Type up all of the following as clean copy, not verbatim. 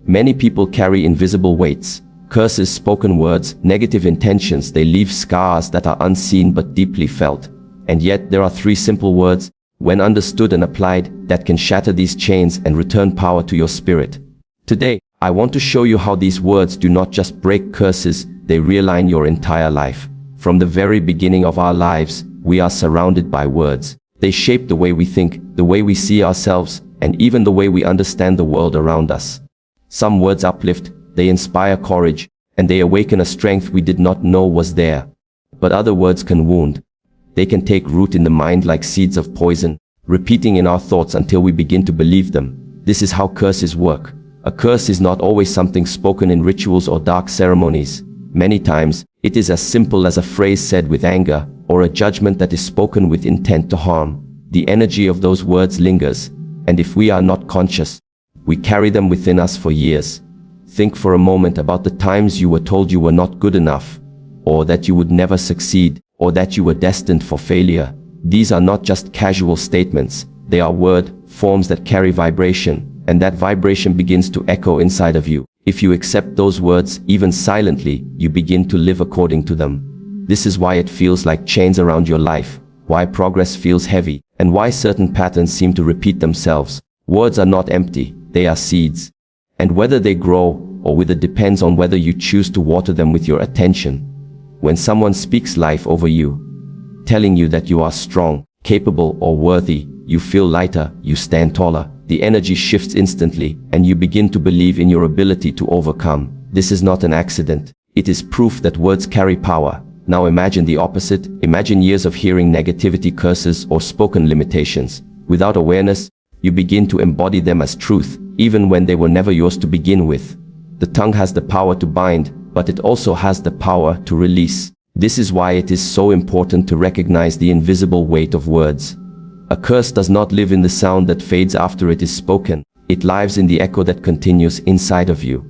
Many people carry invisible weights, curses, spoken words, negative intentions. They leave scars that are unseen but deeply felt. And yet there are 3 simple words, when understood and applied, that can shatter these chains and return power to your spirit. Today, I want to show you how these words do not just break curses, they realign your entire life. From the very beginning of our lives, we are surrounded by words. They shape the way we think, the way we see ourselves, and even the way we understand the world around us. Some words uplift, they inspire courage, and they awaken a strength we did not know was there. But other words can wound. They can take root in the mind like seeds of poison, repeating in our thoughts until we begin to believe them. This is how curses work. A curse is not always something spoken in rituals or dark ceremonies. Many times, it is as simple as a phrase said with anger, or a judgment that is spoken with intent to harm. The energy of those words lingers, and if we are not conscious, we carry them within us for years. Think for a moment about the times you were told you were not good enough, or that you would never succeed, or that you were destined for failure. These are not just casual statements, they are word forms that carry vibration, and that vibration begins to echo inside of you. If you accept those words, even silently, you begin to live according to them. This is why it feels like chains around your life, why progress feels heavy, and why certain patterns seem to repeat themselves. Words are not empty, they are seeds. And whether they grow or wither depends on whether you choose to water them with your attention. When someone speaks life over you, telling you that you are strong, capable, or worthy, you feel lighter, you stand taller. The energy shifts instantly, and you begin to believe in your ability to overcome. This is not an accident. It is proof that words carry power. Now imagine the opposite. Imagine years of hearing negativity, curses, or spoken limitations. Without awareness, you begin to embody them as truth, even when they were never yours to begin with. The tongue has the power to bind, but it also has the power to release. This is why it is so important to recognize the invisible weight of words. A curse does not live in the sound that fades after it is spoken. It lives in the echo that continues inside of you.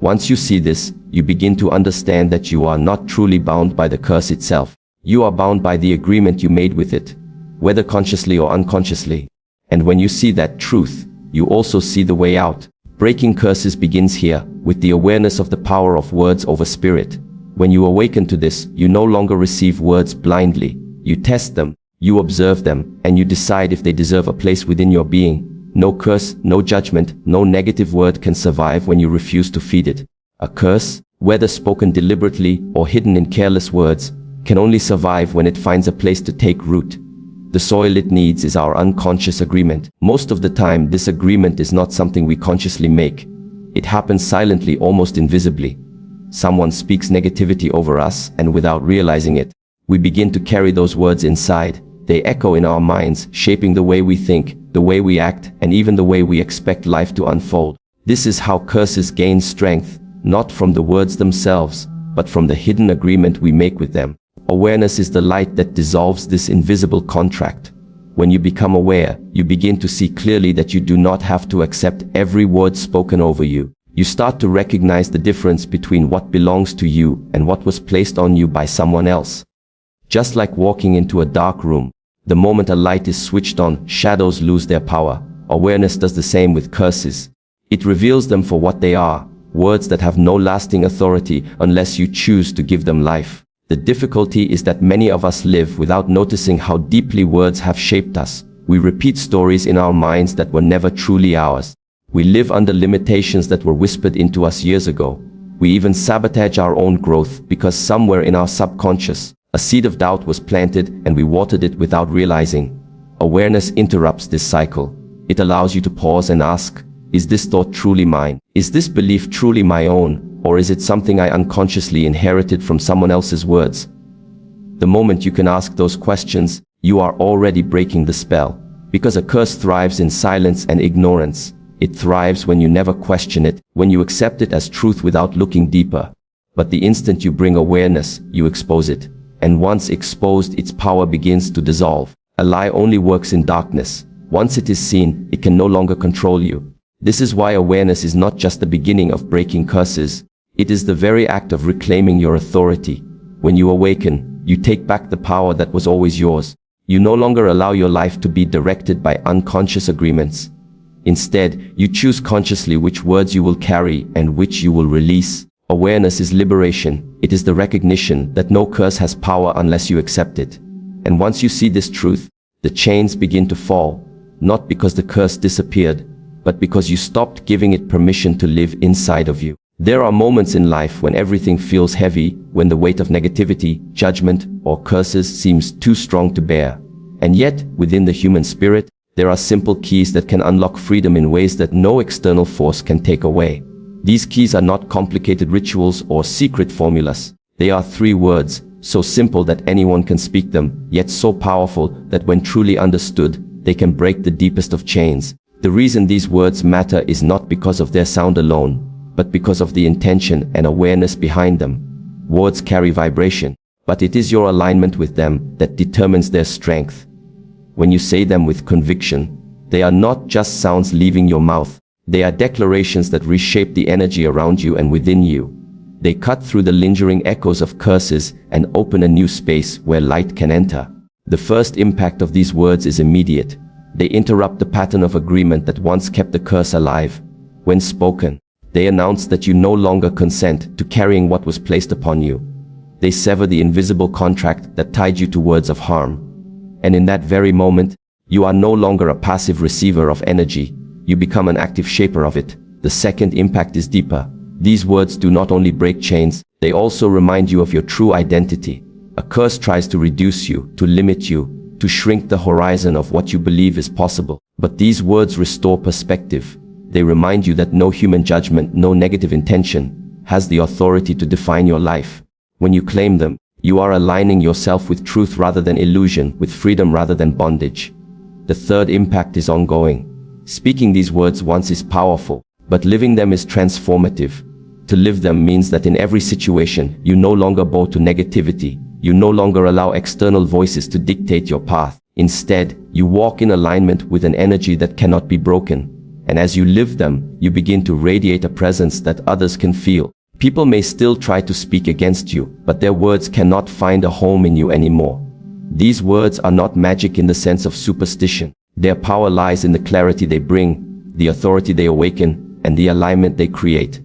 Once you see this, you begin to understand that you are not truly bound by the curse itself. You are bound by the agreement you made with it, whether consciously or unconsciously. And when you see that truth, you also see the way out. Breaking curses begins here, with the awareness of the power of words over spirit. When you awaken to this, you no longer receive words blindly. You test them, you observe them, and you decide if they deserve a place within your being. No curse, no judgment, no negative word can survive when you refuse to feed it. A curse, whether spoken deliberately or hidden in careless words, can only survive when it finds a place to take root. The soil it needs is our unconscious agreement. Most of the time, this agreement is not something we consciously make. It happens silently, almost invisibly. Someone speaks negativity over us, and without realizing it, we begin to carry those words inside. They echo in our minds, shaping the way we think, the way we act, and even the way we expect life to unfold. This is how curses gain strength, not from the words themselves, but from the hidden agreement we make with them. Awareness is the light that dissolves this invisible contract. When you become aware, you begin to see clearly that you do not have to accept every word spoken over you. You start to recognize the difference between what belongs to you and what was placed on you by someone else. Just like walking into a dark room, the moment a light is switched on, shadows lose their power. Awareness does the same with curses. It reveals them for what they are, words that have no lasting authority unless you choose to give them life. The difficulty is that many of us live without noticing how deeply words have shaped us. We repeat stories in our minds that were never truly ours. We live under limitations that were whispered into us years ago. We even sabotage our own growth because somewhere in our subconscious, a seed of doubt was planted and we watered it without realizing. Awareness interrupts this cycle. It allows you to pause and ask, is this thought truly mine? Is this belief truly my own? Or is it something I unconsciously inherited from someone else's words? The moment you can ask those questions, you are already breaking the spell. Because a curse thrives in silence and ignorance. It thrives when you never question it, when you accept it as truth without looking deeper. But the instant you bring awareness, you expose it. And once exposed, its power begins to dissolve. A lie only works in darkness. Once it is seen, it can no longer control you. This is why awareness is not just the beginning of breaking curses. It is the very act of reclaiming your authority. When you awaken, you take back the power that was always yours. You no longer allow your life to be directed by unconscious agreements. Instead, you choose consciously which words you will carry and which you will release. Awareness is liberation. It is the recognition that no curse has power unless you accept it. And once you see this truth, the chains begin to fall, not because the curse disappeared, but because you stopped giving it permission to live inside of you. There are moments in life when everything feels heavy, when the weight of negativity, judgment, or curses seems too strong to bear. And yet, within the human spirit, there are simple keys that can unlock freedom in ways that no external force can take away. These keys are not complicated rituals or secret formulas. They are 3 words, so simple that anyone can speak them, yet so powerful that when truly understood, they can break the deepest of chains. The reason these words matter is not because of their sound alone, but because of the intention and awareness behind them. Words carry vibration, but it is your alignment with them that determines their strength. When you say them with conviction, they are not just sounds leaving your mouth. They are declarations that reshape the energy around you and within you. They cut through the lingering echoes of curses and open a new space where light can enter. The first impact of these words is immediate. They interrupt the pattern of agreement that once kept the curse alive. When spoken, they announce that you no longer consent to carrying what was placed upon you. They sever the invisible contract that tied you to words of harm. And in that very moment, you are no longer a passive receiver of energy. You become an active shaper of it. The second impact is deeper. These words do not only break chains, they also remind you of your true identity. A curse tries to reduce you, to limit you, to shrink the horizon of what you believe is possible. But these words restore perspective. They remind you that no human judgment, no negative intention, has the authority to define your life. When you claim them, you are aligning yourself with truth rather than illusion, with freedom rather than bondage. The third impact is ongoing. Speaking these words once is powerful, but living them is transformative. To live them means that in every situation, you no longer bow to negativity. You no longer allow external voices to dictate your path. Instead, you walk in alignment with an energy that cannot be broken. And as you live them, you begin to radiate a presence that others can feel. People may still try to speak against you, but their words cannot find a home in you anymore. These words are not magic in the sense of superstition. Their power lies in the clarity they bring, the authority they awaken, and the alignment they create.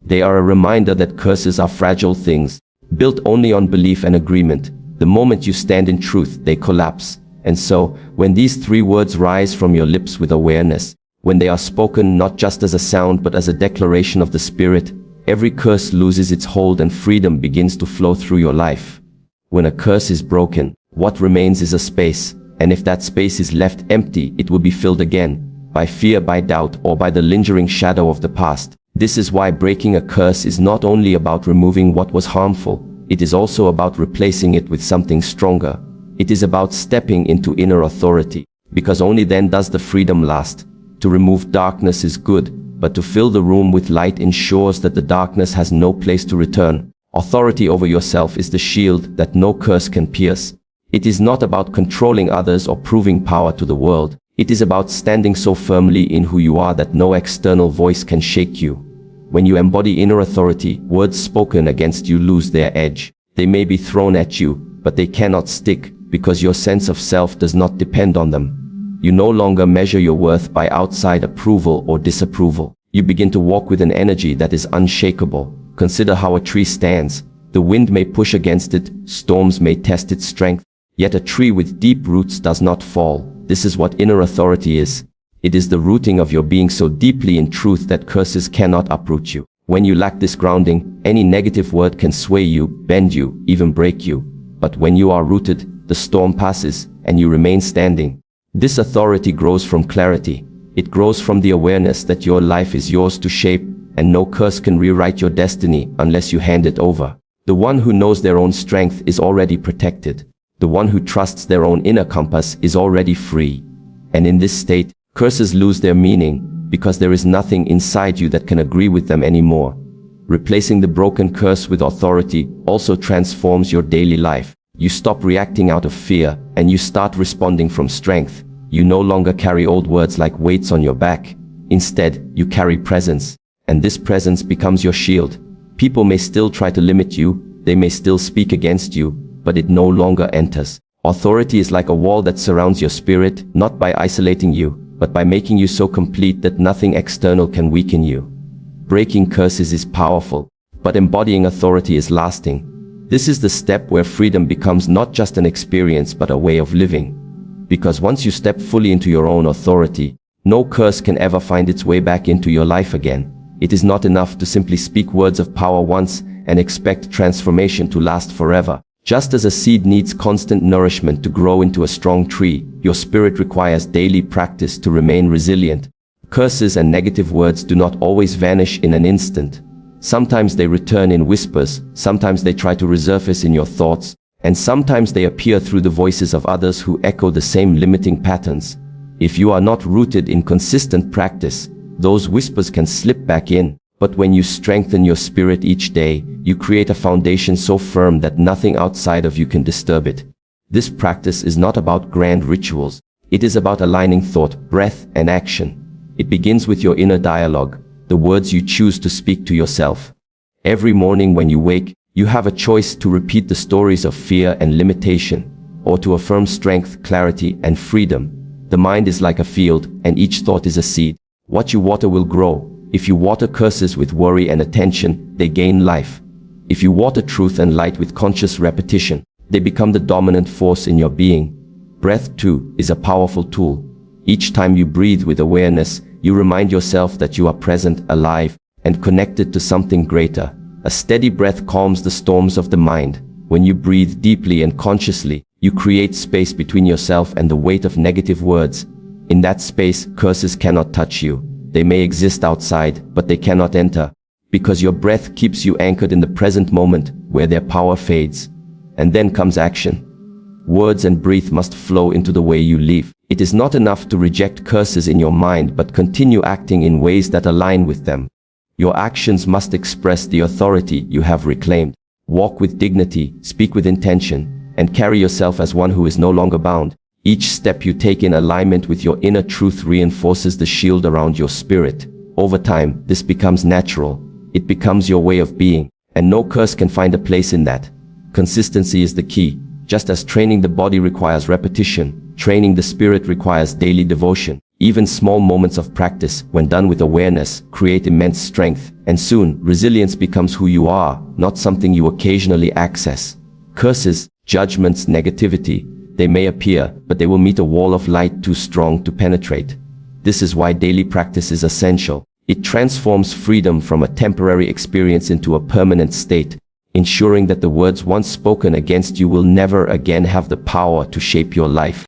They are a reminder that curses are fragile things, built only on belief and agreement. The moment you stand in truth, they collapse. And so, when these 3 words rise from your lips with awareness, when they are spoken not just as a sound but as a declaration of the spirit, every curse loses its hold and freedom begins to flow through your life. When a curse is broken, what remains is a space, and if that space is left empty, it will be filled again, by fear, by doubt, or by the lingering shadow of the past. This is why breaking a curse is not only about removing what was harmful, it is also about replacing it with something stronger. It is about stepping into inner authority, because only then does the freedom last. To remove darkness is good, but to fill the room with light ensures that the darkness has no place to return. Authority over yourself is the shield that no curse can pierce. It is not about controlling others or proving power to the world. It is about standing so firmly in who you are that no external voice can shake you. When you embody inner authority, words spoken against you lose their edge. They may be thrown at you, but they cannot stick, because your sense of self does not depend on them. You no longer measure your worth by outside approval or disapproval. You begin to walk with an energy that is unshakable. Consider how a tree stands. The wind may push against it, storms may test its strength, yet a tree with deep roots does not fall. This is what inner authority is. It is the rooting of your being so deeply in truth that curses cannot uproot you. When you lack this grounding, any negative word can sway you, bend you, even break you. But when you are rooted, the storm passes, and you remain standing. This authority grows from clarity. It grows from the awareness that your life is yours to shape, and no curse can rewrite your destiny unless you hand it over. The one who knows their own strength is already protected. The one who trusts their own inner compass is already free. And in this state, curses lose their meaning, because there is nothing inside you that can agree with them anymore. Replacing the broken curse with authority also transforms your daily life. You stop reacting out of fear, and you start responding from strength. You no longer carry old words like weights on your back. Instead, you carry presence, and this presence becomes your shield. People may still try to limit you, they may still speak against you, but it no longer enters. Authority is like a wall that surrounds your spirit, not by isolating you, but by making you so complete that nothing external can weaken you. Breaking curses is powerful, but embodying authority is lasting. This is the step where freedom becomes not just an experience but a way of living. Because once you step fully into your own authority, no curse can ever find its way back into your life again. It is not enough to simply speak words of power once and expect transformation to last forever. Just as a seed needs constant nourishment to grow into a strong tree, your spirit requires daily practice to remain resilient. Curses and negative words do not always vanish in an instant. Sometimes they return in whispers, sometimes they try to resurface in your thoughts, and sometimes they appear through the voices of others who echo the same limiting patterns. If you are not rooted in consistent practice, those whispers can slip back in. But when you strengthen your spirit each day, you create a foundation so firm that nothing outside of you can disturb it. This practice is not about grand rituals. It is about aligning thought, breath, and action. It begins with your inner dialogue, the words you choose to speak to yourself. Every morning when you wake, you have a choice to repeat the stories of fear and limitation, or to affirm strength, clarity, and freedom. The mind is like a field, and each thought is a seed. What you water will grow. If you water curses with worry and attention, they gain life. If you water truth and light with conscious repetition, they become the dominant force in your being. Breath, too, is a powerful tool. Each time you breathe with awareness, you remind yourself that you are present, alive, and connected to something greater. A steady breath calms the storms of the mind. When you breathe deeply and consciously, you create space between yourself and the weight of negative words. In that space, curses cannot touch you. They may exist outside, but they cannot enter, because your breath keeps you anchored in the present moment where their power fades. And then comes action. Words and breath must flow into the way you live. It is not enough to reject curses in your mind, but continue acting in ways that align with them. Your actions must express the authority you have reclaimed. Walk with dignity, speak with intention, and carry yourself as one who is no longer bound. Each step you take in alignment with your inner truth reinforces the shield around your spirit. Over time, this becomes natural. It becomes your way of being, and no curse can find a place in that. Consistency is the key. Just as training the body requires repetition, training the spirit requires daily devotion. Even small moments of practice, when done with awareness, create immense strength, and soon, resilience becomes who you are, not something you occasionally access. Curses, judgments, negativity, they may appear, but they will meet a wall of light too strong to penetrate. This is why daily practice is essential. It transforms freedom from a temporary experience into a permanent state, ensuring that the words once spoken against you will never again have the power to shape your life.